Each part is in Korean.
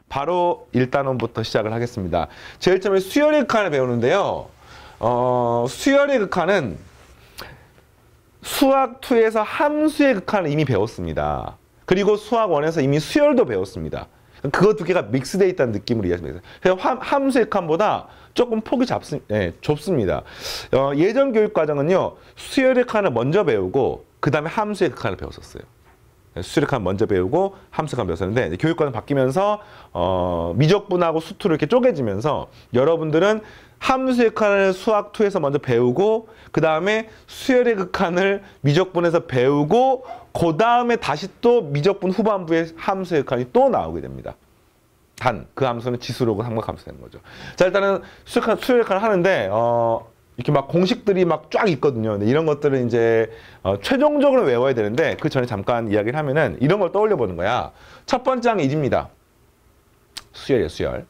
바로 1단원부터 시작을 하겠습니다. 제일 처음에 수열의 극한을 배우는데요. 수열의 극한은 수학 2에서 함수의 극한을 이미 배웠습니다. 그리고 수학 1에서 이미 수열도 배웠습니다. 그거 두 개가 믹스되어 있다는 느낌으로 이해하시면 돼요. 그래서 함수의 극한보다 조금 폭이 좁습니다. 예전 교육과정은요. 수열의 극한을 먼저 배우고 그 다음에 함수의 극한을 배웠었어요. 수열의 극한 먼저 배우고 함수의 극한 배웠었는데 교육과정 바뀌면서 미적분하고 수투로 이렇게 쪼개지면서 여러분들은 함수의 극한을 수학 2에서 먼저 배우고 그 다음에 수열의 극한을 미적분에서 배우고 그 다음에 다시 또 미적분 후반부에 함수의 극한이 또 나오게 됩니다. 단 그 함수는 지수로고 삼각함수 되는 거죠. 자, 일단은 수열의 극한을 하는데 이렇게 막 공식들이 막 쫙 있거든요. 근데 이런 것들은 이제 최종적으로 외워야 되는데 그 전에 잠깐 이야기를 하면은 이런 걸 떠올려 보는 거야. 첫 번째 항이 1입니다. 수열이에요, 수열.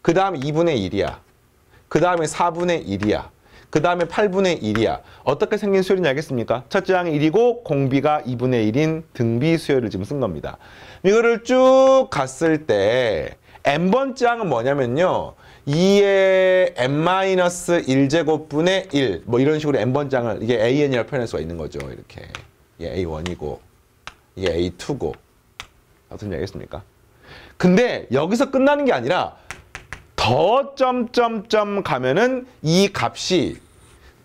그 다음 2분의 1이야. 그 다음에 4분의 1이야. 그 다음에 8분의 1이야. 어떻게 생긴 수열인지 알겠습니까? 첫째 항이 1이고 공비가 2분의 1인 등비 수열을 지금 쓴 겁니다. 이거를 쭉 갔을 때 n번째 항은 뭐냐면요. 2의 n-1제곱분의 1 뭐 이런 식으로 n번째 항을 이게 an이라고 표현할 수가 있는 거죠. 이렇게 이게 a1이고 이게 a2고 어떻게 알겠습니까? 근데 여기서 끝나는 게 아니라 더 점점점 가면은 이 값이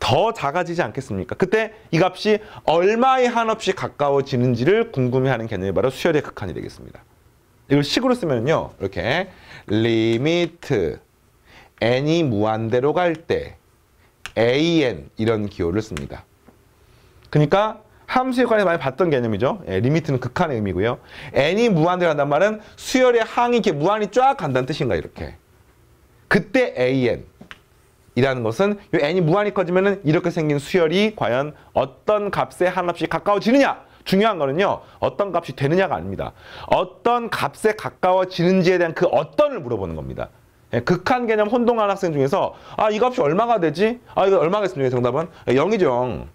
더 작아지지 않겠습니까? 그때 이 값이 얼마에 한없이 가까워지는지를 궁금해하는 개념이 바로 수열의 극한이 되겠습니다. 이걸 식으로 쓰면요. 이렇게 리미트 n이 무한대로 갈 때 an 이런 기호를 씁니다. 그러니까 함수에 관해서 많이 봤던 개념이죠. 리미트는 극한의 의미고요. n이 무한대로 간다는 말은 수열의 항이 이렇게 무한히 쫙 간다는 뜻인가 이렇게. 그때 an 이라는 것은 이 n이 무한히 커지면은 이렇게 생긴 수열이 과연 어떤 값에 한없이 가까워지느냐? 중요한 거는요. 어떤 값이 되느냐가 아닙니다. 어떤 값에 가까워지는지에 대한 그 어떤을 물어보는 겁니다. 극한 개념 혼동하는 학생 중에서 이 값이 얼마가 되지? 이거 얼마가 있습니까? 정답은 0이죠.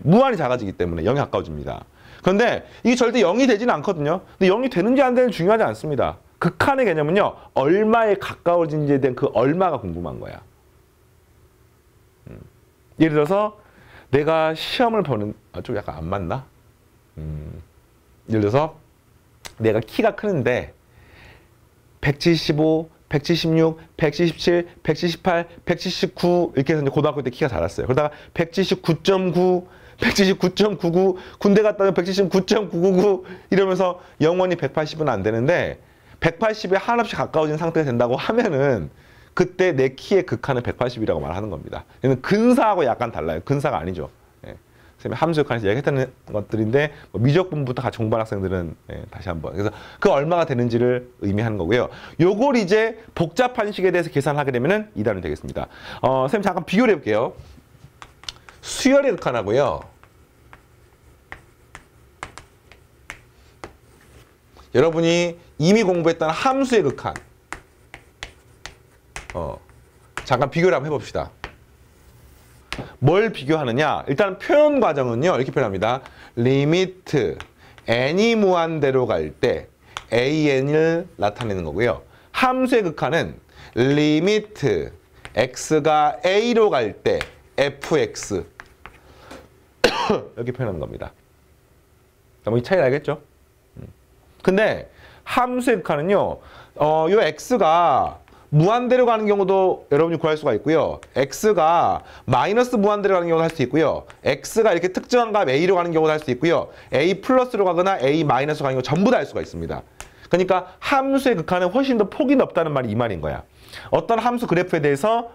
무한히 작아지기 때문에 0이 가까워집니다. 그런데 이게 절대 0이 되지는 않거든요. 근데 0이 되는지 안 되는지 중요하지 않습니다. 극한의 개념은요. 얼마에 가까워지는지에 대한 그 얼마가 궁금한 거야. 예를 들어서 내가 시험을 보는 좀 약간 안 맞나? 예를 들어서 내가 키가 크는데 175, 176, 177, 178, 179 이렇게 해서 이제 고등학교 때 키가 자랐어요. 그러다가 179.9, 179.99 군대 갔다 오면 179.999 이러면서 영원히 180은 안 되는데 180에 한없이 가까워진 상태가 된다고 하면은 그때 내 키의 극한은 180이라고 말하는 겁니다. 얘는 근사하고 약간 달라요. 근사가 아니죠. 선생님이 함수 극한에서 얘기했던 것들인데 미적분부터 같이 공부한 학생들은 다시 한번 그래서 그 얼마가 되는지를 의미하는 거고요. 요걸 이제 복잡한 식에 대해서 계산하게 되면은 2단원이 되겠습니다. 선생님 잠깐 비교를 해볼게요. 수열의 극한하고요. 여러분이 이미 공부했던 함수의 극한 잠깐 비교를 한번 해봅시다. 뭘 비교하느냐? 일단 표현 과정은요. 이렇게 표현합니다. 리미트 n이 무한대로 갈 때 an을 나타내는 거고요. 함수의 극한은 리미트 x가 a로 갈 때 fx 이렇게 표현하는 겁니다. 이 차이 알겠죠? 근데 함수의 극한은요. 요 x가 무한대로 가는 경우도 여러분이 구할 수가 있고요. x가 마이너스 무한대로 가는 경우도 할 수 있고요. x가 이렇게 특정한 값 a로 가는 경우도 할 수 있고요. a 플러스로 가거나 a 마이너스로 가는 경우 전부 다 할 수가 있습니다. 그러니까 함수의 극한은 훨씬 더 폭이 넓다는 말이 이 말인 거야. 어떤 함수 그래프에 대해서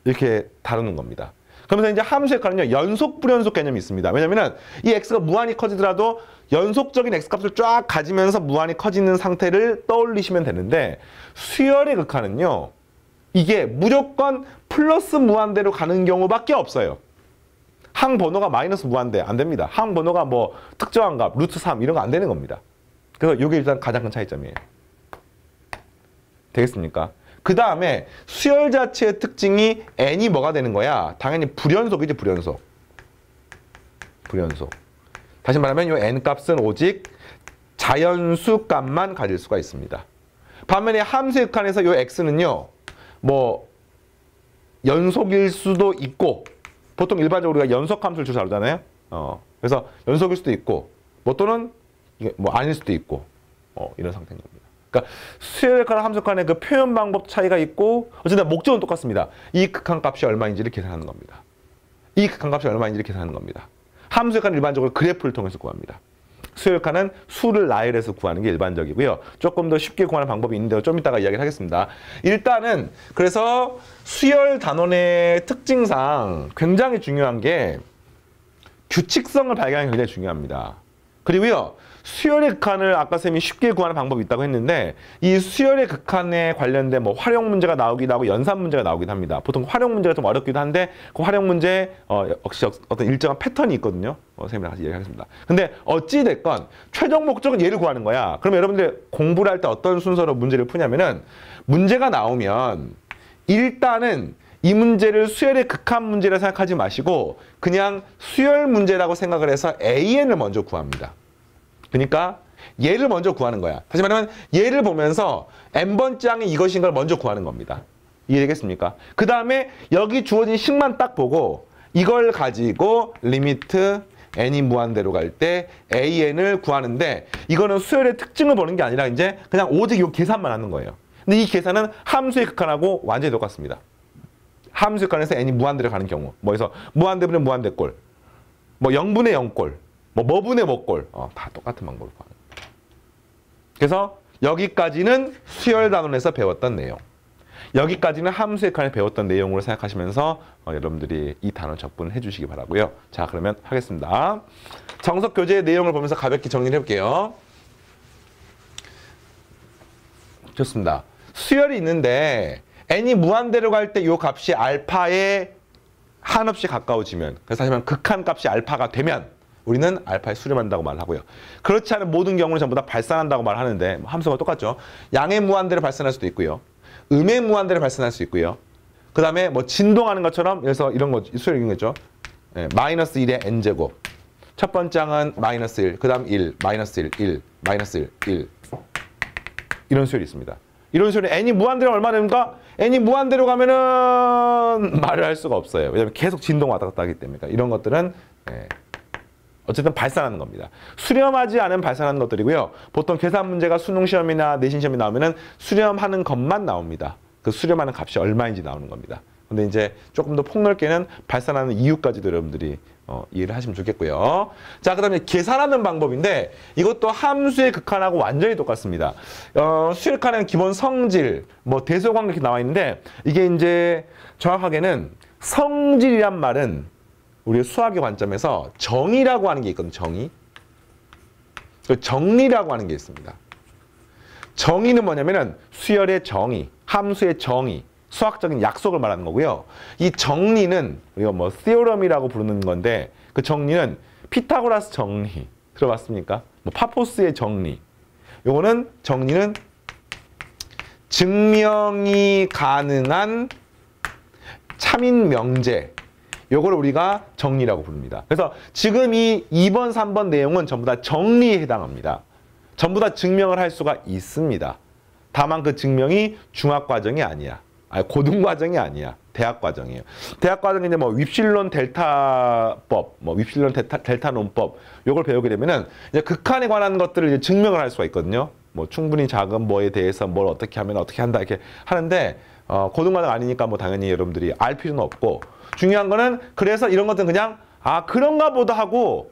이렇게 다루는 겁니다. 그러면서 이제 함수의 극한은요. 연속 불연속 개념이 있습니다. 왜냐면은 이 x가 무한히 커지더라도 연속적인 x값을 쫙 가지면서 무한히 커지는 상태를 떠올리시면 되는데 수열의 극한은요. 이게 무조건 플러스 무한대로 가는 경우밖에 없어요. 항 번호가 마이너스 무한대 안 됩니다. 항 번호가 뭐 특정한 값, 루트 3 이런 거 안 되는 겁니다. 그래서 이게 일단 가장 큰 차이점이에요. 되겠습니까? 그 다음에 수열 자체의 특징이 n이 뭐가 되는 거야? 당연히 불연속이지, 불연속. 불연속. 다시 말하면 이 n 값은 오직 자연수 값만 가질 수가 있습니다. 반면에 함수의 극한에서 요 x는요. 뭐 연속일 수도 있고 보통 일반적으로 우리가 연속함수를 주로 다루잖아요. 그래서 연속일 수도 있고 뭐 또는 이게 뭐 아닐 수도 있고 이런 상태인 겁니다. 그러니까 수열의 극한과 함수의 극한의 그 표현 방법 차이가 있고 어쨌든 목적은 똑같습니다. 이 극한값이 얼마인지를 계산하는 겁니다. 이 극한값이 얼마인지를 계산하는 겁니다. 함수의 극한은 일반적으로 그래프를 통해서 구합니다. 수열의 극한은 수를 나열해서 구하는 게 일반적이고요. 조금 더 쉽게 구하는 방법이 있는데 좀 이따가 이야기를 하겠습니다. 일단은 그래서 수열 단원의 특징상 굉장히 중요한 게 규칙성을 발견하는 게 굉장히 중요합니다. 그리고요. 수열의 극한을 아까 쌤이 쉽게 구하는 방법이 있다고 했는데 이 수열의 극한에 관련된 뭐 활용 문제가 나오기도 하고 연산 문제가 나오기도 합니다. 보통 활용 문제가 좀 어렵기도 한데 그 활용 문제 역시 어떤 일정한 패턴이 있거든요. 쌤이랑 같이 얘기하겠습니다. 근데 어찌 됐건 최종 목적은 얘를 구하는 거야. 그러면 여러분들 공부를 할 때 어떤 순서로 문제를 푸냐면은 문제가 나오면 일단은 이 문제를 수열의 극한 문제라 생각하지 마시고 그냥 수열 문제라고 생각을 해서 AN을 먼저 구합니다. 그러니까 얘를 먼저 구하는 거야. 다시 말하면 얘를 보면서 n번째 항이 이것인 걸 먼저 구하는 겁니다. 이해되겠습니까? 그 다음에 여기 주어진 식만 딱 보고 이걸 가지고 리미트 n이 무한대로 갈 때 an을 구하는데 이거는 수열의 특징을 보는 게 아니라 이제 그냥 오직 이 계산만 하는 거예요. 근데 이 계산은 함수의 극한하고 완전히 똑같습니다. 함수의 극한에서 n이 무한대로 가는 경우 뭐 해서 무한대분의 무한대꼴 뭐 0분의 0꼴 뭐분의 뭐꼴 다 똑같은 방법으로 구하는 거예요. 그래서 여기까지는 수열 단원에서 배웠던 내용. 여기까지는 함수의 극한에 배웠던 내용으로 생각하시면서 여러분들이 이 단원 적분을 해주시기 바라고요. 자, 그러면 하겠습니다. 정석 교재의 내용을 보면서 가볍게 정리를 해볼게요. 좋습니다. 수열이 있는데 n이 무한대로 갈 때 이 값이 알파에 한없이 가까워지면 그래서 하지만 극한 값이 알파가 되면 우리는 알파에 수렴한다고 말하고요. 그렇지 않은 모든 경우는 전부 다 발산한다고 말하는데 함수가 똑같죠. 양의 무한대로 발산할 수도 있고요. 음의 무한대로 발산할 수 있고요. 그 다음에 뭐 진동하는 것처럼 그래서 이런 거 수열인 거죠. 마이너스 1의 n제곱. 첫 번째 항은 마이너스 1, 그 다음 1, 마이너스 1, 1, 마이너스 1, 1. 이런 수열이 있습니다. 이런 수열이 n이 무한대로 얼마 됩니까? n이 무한대로 가면은 말을 할 수가 없어요. 왜냐하면 계속 진동 왔다 갔다 하기 때문에. 이런 것들은 어쨌든 발산하는 겁니다. 수렴하지 않은 발산하는 것들이고요. 보통 계산 문제가 수능 시험이나 내신 시험이 나오면은 수렴하는 것만 나옵니다. 그 수렴하는 값이 얼마인지 나오는 겁니다. 근데 이제 조금 더 폭넓게는 발산하는 이유까지도 여러분들이 이해를 하시면 좋겠고요. 자, 그 다음에 계산하는 방법인데 이것도 함수의 극한하고 완전히 똑같습니다. 수열 극한은 기본 성질, 뭐 대소관계 이렇게 나와 있는데 이게 이제 정확하게는 성질이란 말은 우리 수학의 관점에서 정의라고 하는 게 있거든요. 정의. 정리라고 하는 게 있습니다. 정의는 뭐냐면은 수열의 정의, 함수의 정의, 수학적인 약속을 말하는 거고요. 이 정리는 우리가 뭐 theorem이라고 부르는 건데 그 정리는 피타고라스 정리 들어봤습니까? 뭐 파포스의 정리. 요거는 정리는 증명이 가능한 참인 명제. 요걸 우리가 정리라고 부릅니다. 그래서 지금 이 2번, 3번 내용은 전부 다 정리에 해당합니다. 전부 다 증명을 할 수가 있습니다. 다만 그 증명이 중학과정이 아니야. 아니, 고등과정이 아니야. 대학과정이에요. 대학과정이 이제 뭐 윕실론 델타법, 뭐 윕실론 델타 논법 요걸 배우게 되면은 이제 극한에 관한 것들을 이제 증명을 할 수가 있거든요. 뭐 충분히 작은 뭐에 대해서 뭘 어떻게 하면 어떻게 한다 이렇게 하는데 고등과정 아니니까 뭐 당연히 여러분들이 알 필요는 없고 중요한 거는 그래서 이런 것들은 그냥 그런가 보다 하고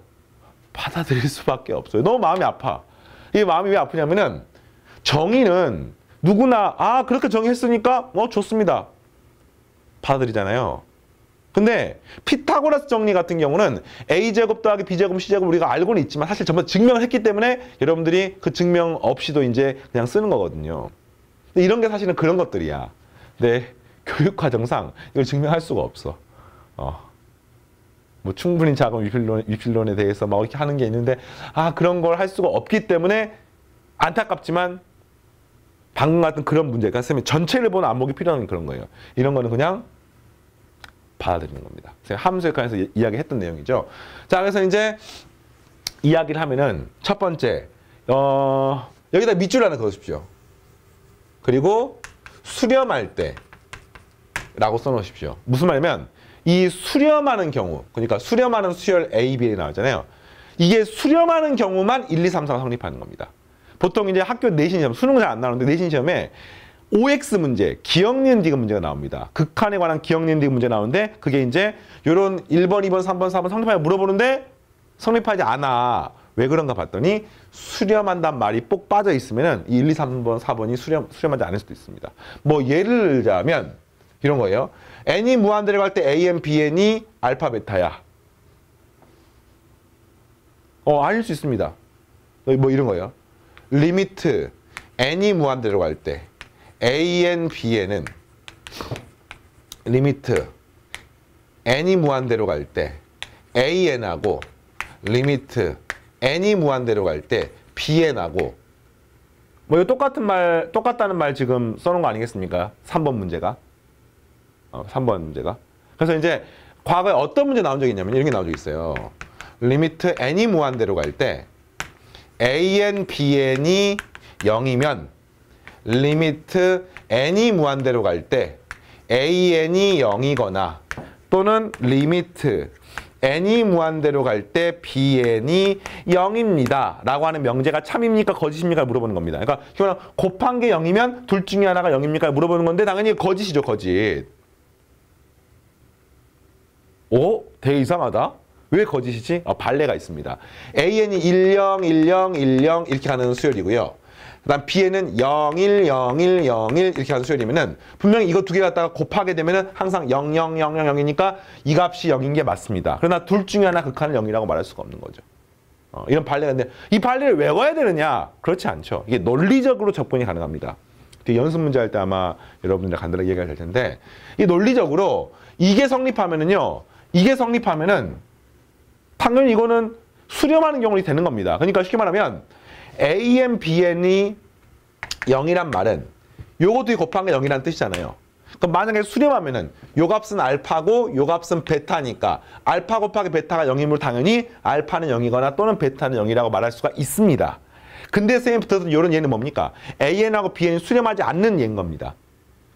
받아들일 수밖에 없어요. 너무 마음이 아파. 이 마음이 왜 아프냐면은 정의는 누구나 그렇게 정의했으니까 좋습니다. 받아들이잖아요. 근데 피타고라스 정리 같은 경우는 a제곱 더하기 b제곱 c제곱 우리가 알고는 있지만 사실 전부 증명을 했기 때문에 여러분들이 그 증명 없이도 이제 그냥 쓰는 거거든요. 근데 이런 게 사실은 그런 것들이야. 근데 교육과정상 이걸 증명할 수가 없어. 뭐 충분히 작은 윕실론에 대해서 막 이렇게 하는 게 있는데 그런 걸 할 수가 없기 때문에 안타깝지만 방금 같은 그런 문제가 선생님 전체를 보는 안목이 필요한 그런 거예요. 이런 거는 그냥 받아들이는 겁니다. 함수의 극한에서 이야기했던 내용이죠. 자, 그래서 이제 이야기를 하면은 첫 번째 여기다 밑줄 하나 그어주십시오. 그리고 수렴할 때 라고 써놓으십시오. 무슨 말이냐면 이 수렴하는 경우, 그러니까 수렴하는 수열 A, B에 나왔잖아요. 이게 수렴하는 경우만 1, 2, 3, 4가 성립하는 겁니다. 보통 이제 학교 내신 시험, 수능은 잘 안 나오는데 내신 시험에 OX 문제, 기억 니은 디귿 문제가 나옵니다. 극한에 관한 기억 니은 디귿 문제 나오는데 그게 이제 요런 1번, 2번, 3번, 4번 성립하냐고 물어보는데 성립하지 않아. 왜 그런가 봤더니 수렴한단 말이 꼭 빠져 있으면은 1, 2, 3번, 4번이 수렴하지 않을 수도 있습니다. 뭐 예를 들자면 이런 거예요. n이 무한대로 갈 때 an, bn이 알파, 베타야. 아닐 수 있습니다. 뭐 이런 거예요. 리미트 n이 무한대로 갈 때 an, bn은 리미트 n이 무한대로 갈 때 an하고 리미트 n이 무한대로 갈 때 bn하고 뭐 이거 똑같다는 말 지금 써놓은 거 아니겠습니까? 3번 문제가. 3번 문제가. 그래서 이제 과거에 어떤 문제 나온 적이 있냐면 이런 게 나온 적이 있어요. 리미트 n이 무한대로 갈 때 an, bn이 0이면 리미트 n이 무한대로 갈 때 an이 0이거나 또는 리미트 n이 무한대로 갈 때 bn이 0입니다. 라고 하는 명제가 참입니까? 거짓입니까? 물어보는 겁니다. 그러니까 이거는 곱한 게 0이면 둘 중에 하나가 0입니까? 물어보는 건데 당연히 거짓이죠. 거짓. 되게 이상하다. 왜 거짓이지? 발레가 있습니다. an이 10, 10, 10 이렇게 가는 수열이고요. 그 다음 bn은 01, 01, 01 이렇게 가는 수열이면은 분명히 이거 두 개 갖다가 곱하게 되면은 항상 0, 0, 0, 0, 0이니까 이 값이 0인 게 맞습니다. 그러나 둘 중에 하나 극한을 0이라고 말할 수가 없는 거죠. 이런 발레가 있는데 이 발레를 외워야 되느냐? 그렇지 않죠. 이게 논리적으로 접근이 가능합니다. 연습 문제 할 때 아마 여러분들 간단하게 얘기가 될 텐데 이 논리적으로 이게 성립하면은요. 이게 성립하면은 당연히 이거는 수렴하는 경우는 되는 겁니다. 그러니까 쉽게 말하면 an, bn이 0이란 말은 요것도 곱한 게 0이라는 뜻이잖아요. 그럼 만약에 수렴하면은 요 값은 알파고 요 값은 베타니까 알파 곱하기 베타가 0이면 당연히 알파는 0이거나 또는 베타는 0이라고 말할 수가 있습니다. 근데 선생님이 붙어서 요런 예는 뭡니까? an하고 bn이 수렴하지 않는 예인 겁니다.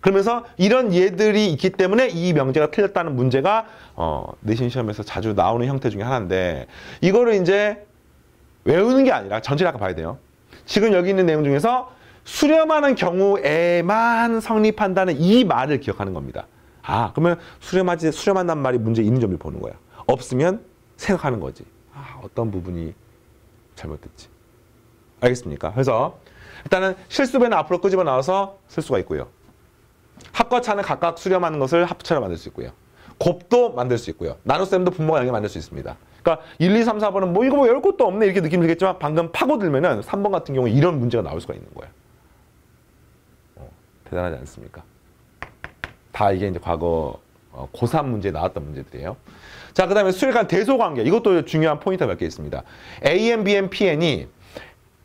그러면서 이런 예들이 있기 때문에 이 명제가 틀렸다는 문제가 내신 시험에서 자주 나오는 형태 중에 하나인데 이거를 이제 외우는 게 아니라 전체를 아까 봐야 돼요. 지금 여기 있는 내용 중에서 수렴하는 경우에만 성립한다는 이 말을 기억하는 겁니다. 그러면 수렴한다는 말이 문제 있는 점을 보는 거야. 없으면 생각하는 거지. 어떤 부분이 잘못됐지. 알겠습니까? 그래서 일단은 실수배는 앞으로 끄집어 나와서 쓸 수가 있고요. 합과 차는 각각 수렴하는 것을 합차로 만들 수 있고요. 곱도 만들 수 있고요. 나눗셈도 분모가 0에 만들 수 있습니다. 그러니까 1, 2, 3, 4번은 뭐 이거 뭐 열 것도 없네 이렇게 느낌 들겠지만 방금 파고들면은 3번 같은 경우에 이런 문제가 나올 수가 있는 거예요. 대단하지 않습니까? 다 이게 이제 과거 고3 문제에 나왔던 문제들이에요. 자, 그 다음에 수열 간 대소관계. 이것도 중요한 포인트가 몇 개 있습니다. AN, BN, PN이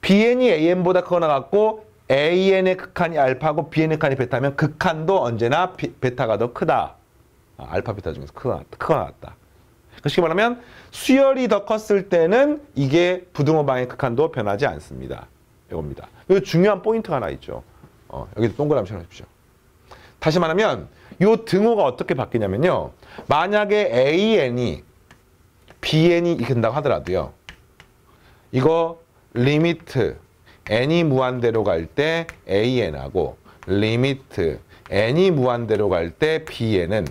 BN이 AN보다 크거나 같고 AN의 극한이 알파고 BN의 극한이 베타면 극한도 언제나 베타가 더 크다. 알파, 베타 중에서 크거나 같다. 쉽게 말하면 수열이 더 컸을 때는 이게 부등호방의 극한도 변하지 않습니다. 이겁니다. 이거 중요한 포인트가 하나 있죠. 여기도 동그라미 쳐놓으십시오. 다시 말하면 이 등호가 어떻게 바뀌냐면요. 만약에 AN이 BN이 이렇게 된다고 하더라도요. 이거 리미트 n이 무한대로 갈 때 an하고 리미트 n이 무한대로 갈 때 bn은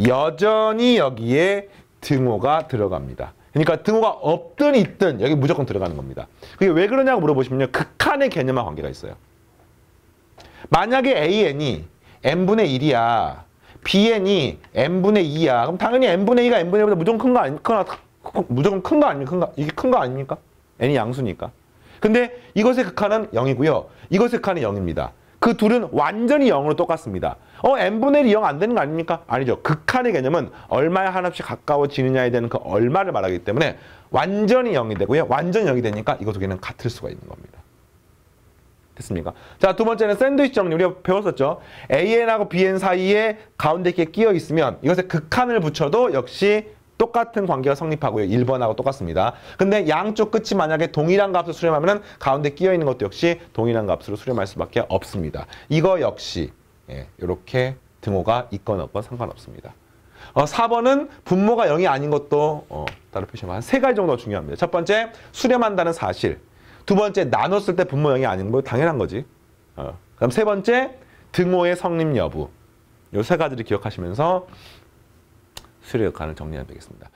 여전히 여기에 등호가 들어갑니다. 그러니까 등호가 없든 있든 여기 무조건 들어가는 겁니다. 그게 왜 그러냐고 물어보시면요. 극한의 개념과 관계가 있어요. 만약에 an이 n분의 1이야. bn이 n분의 2야. 그럼 당연히 n분의 2가 n분의 1보다 무조건 큰 거 아닙니까? 무조건 큰 거 아닙니까? 이게 큰 거 아닙니까? n이 양수니까. 근데 이것의 극한은 0이고요. 이것의 극한은 0입니다. 그 둘은 완전히 0으로 똑같습니다. n분의 1이 0 안 되는 거 아닙니까? 아니죠. 극한의 개념은 얼마에 한없이 가까워지느냐에 대한 그 얼마를 말하기 때문에 완전히 0이 되고요. 완전히 0이 되니까 이거 두 개는 같을 수가 있는 겁니다. 됐습니까? 자, 두 번째는 샌드위치 정리. 우리가 배웠었죠. AN하고 BN 사이에 가운데 이렇게 끼어 있으면 이것의 극한을 붙여도 역시 똑같은 관계가 성립하고요. 1번하고 똑같습니다. 근데 양쪽 끝이 만약에 동일한 값을 수렴하면 가운데 끼어 있는 것도 역시 동일한 값으로 수렴할 수밖에 없습니다. 이거 역시 이렇게 등호가 있건 없건 상관없습니다. 4번은 분모가 0이 아닌 것도 따로 표시하면 한 3가지 정도가 중요합니다. 첫 번째, 수렴한다는 사실. 두 번째, 나눴을 때 분모 0이 아닌 거 당연한 거지. 그다음 세 번째, 등호의 성립 여부. 이 3가지를 기억하시면서 수렴 역할을 정리하면 되겠습니다.